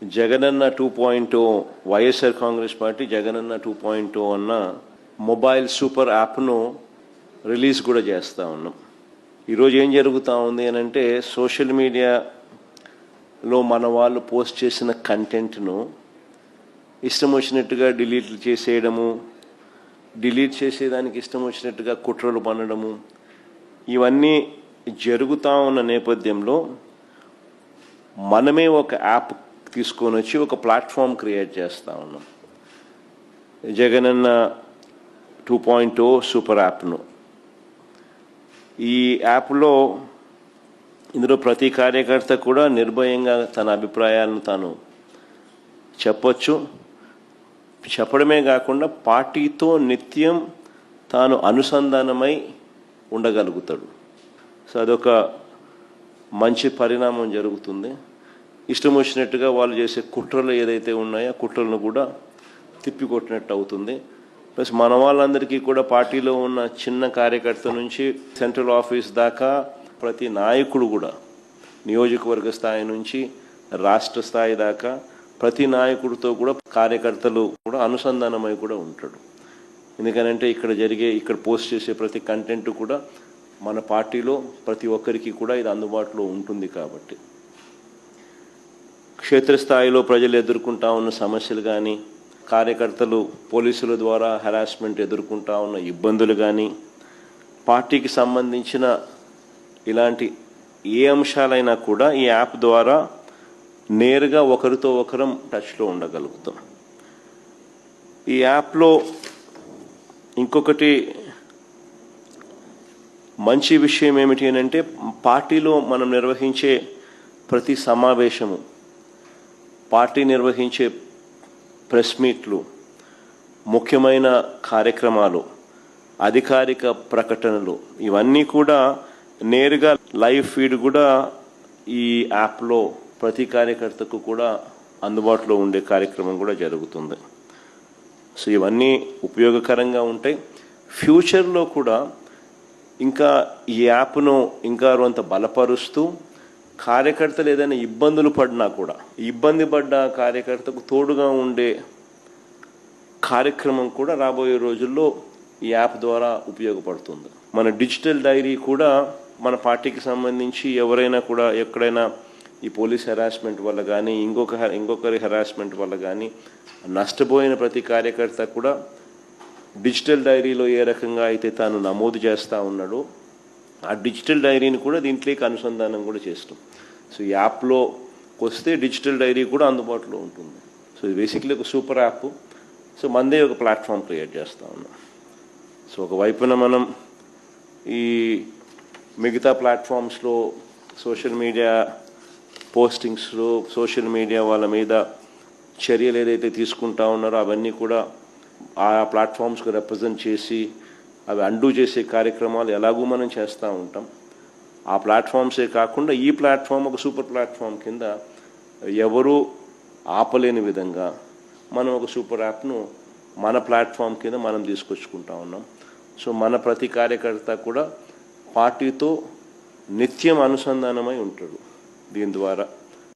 Jagananna 2.0 YSR Congress party Jagananna 2.0 అన్న mobile super యాప్ను release కూడా చేస్తూ ఉన్నాం. ఈరోజు ఏం జరుగుతూ ఉంది అని అంటే, సోషల్ మీడియాలో మన వాళ్ళు పోస్ట్ చేసిన కంటెంట్ను ఇష్టం వచ్చినట్టుగా డిలీట్ చేసేయడము, డిలీట్ చేసేదానికి ఇష్టం వచ్చినట్టుగా కుట్రలు పన్నడము, ఇవన్నీ జరుగుతూ ఉన్న నేపథ్యంలో మనమే ఒక యాప్ తీసుకొని వచ్చి ఒక ప్లాట్ఫామ్ క్రియేట్ చేస్తూ ఉన్నాం. జగనన్న 2.0 సూపర్ యాప్ను. ఈ యాప్లో ఇందులో ప్రతి కార్యకర్త కూడా నిర్భయంగా తన అభిప్రాయాలను తాను చెప్పొచ్చు. చెప్పడమే కాకుండా పార్టీతో నిత్యం తాను అనుసంధానమై ఉండగలుగుతాడు. సో అదొక మంచి పరిణామం జరుగుతుంది. ఇష్టం వచ్చినట్టుగా వాళ్ళు చేసే కుట్రలు ఏదైతే ఉన్నాయో కుట్రలను కూడా తిప్పికొట్టినట్టు అవుతుంది. ప్లస్ మన వాళ్ళందరికీ కూడా పార్టీలో ఉన్న చిన్న కార్యకర్త నుంచి సెంట్రల్ ఆఫీస్ దాకా ప్రతి నాయకుడు కూడా, నియోజకవర్గ స్థాయి నుంచి రాష్ట్ర స్థాయి దాకా ప్రతి నాయకుడితో కూడా కార్యకర్తలు కూడా అనుసంధానమై కూడా ఉంటాడు. ఎందుకనంటే ఇక్కడ పోస్ట్ చేసే ప్రతి కంటెంట్ కూడా మన పార్టీలో ప్రతి ఒక్కరికి కూడా ఇది అందుబాటులో ఉంటుంది. కాబట్టి క్షేత్రస్థాయిలో ప్రజలు ఎదుర్కొంటా ఉన్న సమస్యలు కానీ, కార్యకర్తలు పోలీసుల ద్వారా హెరాస్మెంట్ ఎదుర్కొంటా ఉన్న ఇబ్బందులు కానీ, పార్టీకి సంబంధించిన ఇలాంటి ఏ అంశాలైనా కూడా ఈ యాప్ ద్వారా నేరుగా ఒకరితో ఒకరం టచ్లో ఉండగలుగుతాం. ఈ యాప్లో ఇంకొకటి మంచి విషయం ఏమిటి అని అంటే, పార్టీలో మనం నిర్వహించే ప్రతి సమావేశము, పార్టీ నిర్వహించే ప్రెస్ మీట్లు, ముఖ్యమైన కార్యక్రమాలు, అధికారిక ప్రకటనలు, ఇవన్నీ కూడా నేరుగా లైవ్ ఫీడ్ కూడా ఈ యాప్లో ప్రతి కార్యకర్తకు కూడా అందుబాటులో ఉండే కార్యక్రమం కూడా జరుగుతుంది. సో ఇవన్నీ ఉపయోగకరంగా ఉంటాయి. ఫ్యూచర్లో కూడా ఇంకా ఈ యాప్ను ఇంకా కొంత బలపరుస్తూ, కార్యకర్తలు ఏదైనా ఇబ్బందులు పడినా కూడా ఇబ్బంది పడ్డ కార్యకర్తకు తోడుగా ఉండే కార్యక్రమం కూడా రాబోయే రోజుల్లో ఈ యాప్ ద్వారా ఉపయోగపడుతుంది. మన డిజిటల్ డైరీ కూడా మన పార్టీకి సంబంధించి ఎవరైనా కూడా ఎక్కడైనా ఈ పోలీస్ హెరాస్మెంట్ వల్ల కానీ ఇంకొకరి హెరాస్మెంట్ వల్ల కానీ నష్టపోయిన ప్రతి కార్యకర్త కూడా డిజిటల్ డైరీలో ఏ రకంగా అయితే తాను నమోదు చేస్తూ ఉన్నాడో ఆ డిజిటల్ డైరీని కూడా దీంట్లోకి అనుసంధానం కూడా చేస్తాం. సో ఈ యాప్లోకి వస్తే డిజిటల్ డైరీ కూడా అందుబాటులో ఉంటుంది. సో ఇది బేసిక్లీ ఒక సూపర్ యాప్. సో మనదే ఒక ప్లాట్ఫామ్ క్రియేట్ చేస్తూ ఉన్నాం. సో ఒకవైపున మనం ఈ మిగతా ప్లాట్ఫామ్స్లో సోషల్ మీడియా పోస్టింగ్స్లో సోషల్ మీడియా వాళ్ళ మీద చర్యలు ఏదైతే తీసుకుంటా ఉన్నారో అవన్నీ కూడా ఆ ప్లాట్ఫామ్స్కి రిప్రజెంట్ చేసి అవి అండూ చేసే కార్యక్రమాలు ఎలాగూ మనం చేస్తూ ఉంటాం. ఆ ప్లాట్ఫామ్సే కాకుండా ఈ ప్లాట్ఫామ్ ఒక సూపర్ ప్లాట్ఫామ్ కింద ఎవరూ ఆపలేని విధంగా మనం ఒక సూపర్ యాప్ను మన ప్లాట్ఫామ్ కింద మనం తీసుకొచ్చుకుంటా ఉన్నాం. సో మన ప్రతి కార్యకర్త కూడా పార్టీతో నిత్యం అనుసంధానమై ఉంటాడు దీని ద్వారా.